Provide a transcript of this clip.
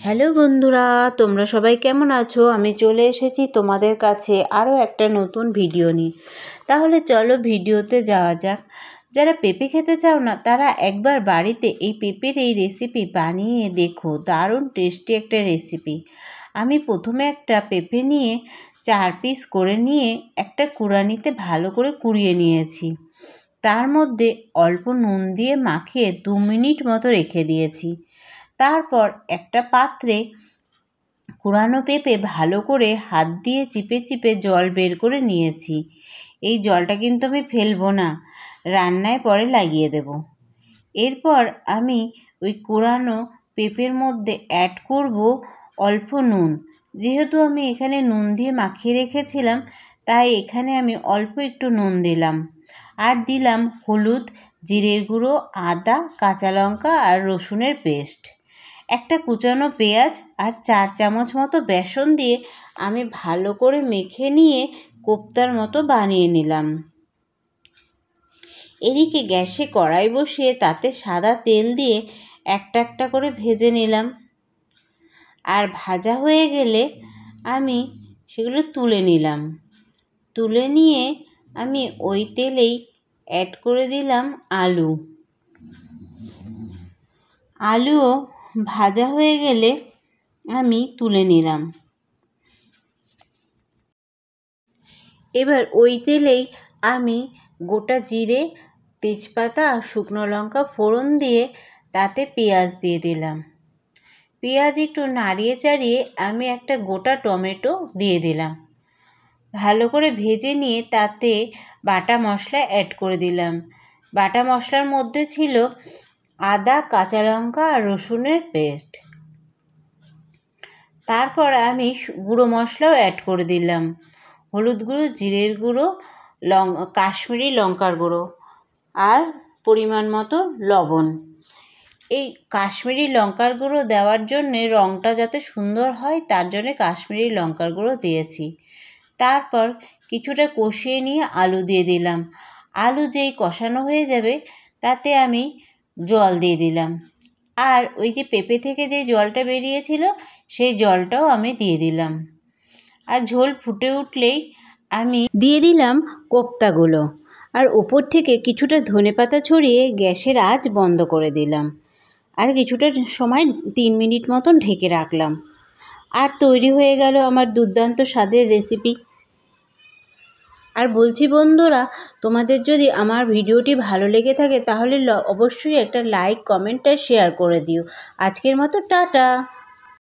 Hello বন্ধুরা, তোমরা সবাই কেমন আছো? আমি চলে এসেছি তোমাদের কাছে আরও একটা নতুন ভিডিও নিয়ে। তাহলে চলো ভিডিওতে যাওয়া যাক। যারা পেঁপে খেতে চাও না তারা একবার বাড়িতে এই পেঁপের এই রেসিপি বানিয়ে দেখো, দারুণ টেস্টি একটা রেসিপি। আমি প্রথমে একটা পেঁপে নিয়ে 4 পিস করে নিয়ে একটা কুড়ানিতে ভালো করে কুড়িয়ে নিয়েছি। তার মধ্যে অল্প নুন দিয়ে মাখিয়ে 2 মিনিট মতো রেখে দিয়েছি। তারপর একটা পাত্রে কুড়ানো পেঁপে ভালো করে হাত দিয়ে চিপে চিপে জল বের করে নিয়েছি। এই জলটা কিন্তু আমি ফেলবো না, রান্নায় পরে লাগিয়ে দেব। এরপর আমি ওই কুড়ানো পেঁপের মধ্যে অ্যাড করব অল্প নুন। যেহেতু আমি এখানে নুন দিয়ে মাখিয়ে রেখেছিলাম, তাই এখানে আমি অল্প একটু নুন দিলাম। আর দিলাম হলুদ, জিরের গুঁড়ো, আদা, কাঁচা লঙ্কা আর রসুনের পেস্ট। একটা কুচানো পেঁয়াজ আর 4 চামচ মতো বেসন দিয়ে আমি ভালো করে মেখে নিয়ে কোপ্তার মতো বানিয়ে নিলাম। এদিকে গ্যাসে কড়াই বসিয়ে তাতে সাদা তেল দিয়ে একটা একটা করে ভেজে নিলাম। আর ভাজা হয়ে গেলে আমি সেগুলো তুলে নিলাম। তুলে নিয়ে আমি ওই তেলেই অ্যাড করে দিলাম আলুও ভাজা হয়ে গেলে আমি তুলে নিলাম। এবার ওই তেলেই আমি গোটা জিরে, তেজপাতা আর শুকনো লঙ্কা ফোড়ন দিয়ে তাতে পেঁয়াজ দিয়ে দিলাম। পেঁয়াজ একটু নাড়িয়ে চাড়িয়ে আমি একটা গোটা টমেটো দিয়ে দিলাম। ভালো করে ভেজে নিয়ে তাতে বাটা মশলা অ্যাড করে দিলাম। বাটা মশলার মধ্যে ছিল আদা, কাঁচা লঙ্কা আর রসুনের পেস্ট। তারপর আমি গুঁড়ো মশলাও অ্যাড করে দিলাম। হলুদ গুঁড়ো, জিরের গুঁড়ো, কাশ্মীরি লঙ্কার গুঁড়ো আর পরিমাণ মতো লবণ। এই কাশ্মীরি লঙ্কার গুঁড়ো দেওয়ার জন্যে রঙটা যাতে সুন্দর হয় তার জন্যে কাশ্মীরি লঙ্কার গুঁড়ো দিয়েছি। তারপর কিছুটা কষিয়ে নিয়ে আলু দিয়ে দিলাম। আলু যেই কষানো হয়ে যাবে তাতে আমি জল দিয়ে দিলাম। আর ওই যে পেঁপে থেকে যে জলটা বেরিয়েছিল সেই জলটাও আমি দিয়ে দিলাম। আর ঝোল ফুটে উঠলেই আমি দিয়ে দিলাম কোপ্তাগুলো। আর ওপর থেকে কিছুটা ধনেপাতা ছড়িয়ে গ্যাসের আঁচ বন্ধ করে দিলাম। আর কিছুটা সময় 3 মিনিট মতন ঢেকে রাখলাম। আর তৈরি হয়ে গেল আমার দুর্দান্ত স্বাদের রেসিপি। আর বলছি বন্ধুরা, তোমাদের যদি আমার ভিডিওটি ভালো লেগে থাকে তাহলে অবশ্যই একটা লাইক, কমেন্ট আর শেয়ার করে দিও। আজকের মতো টাটা।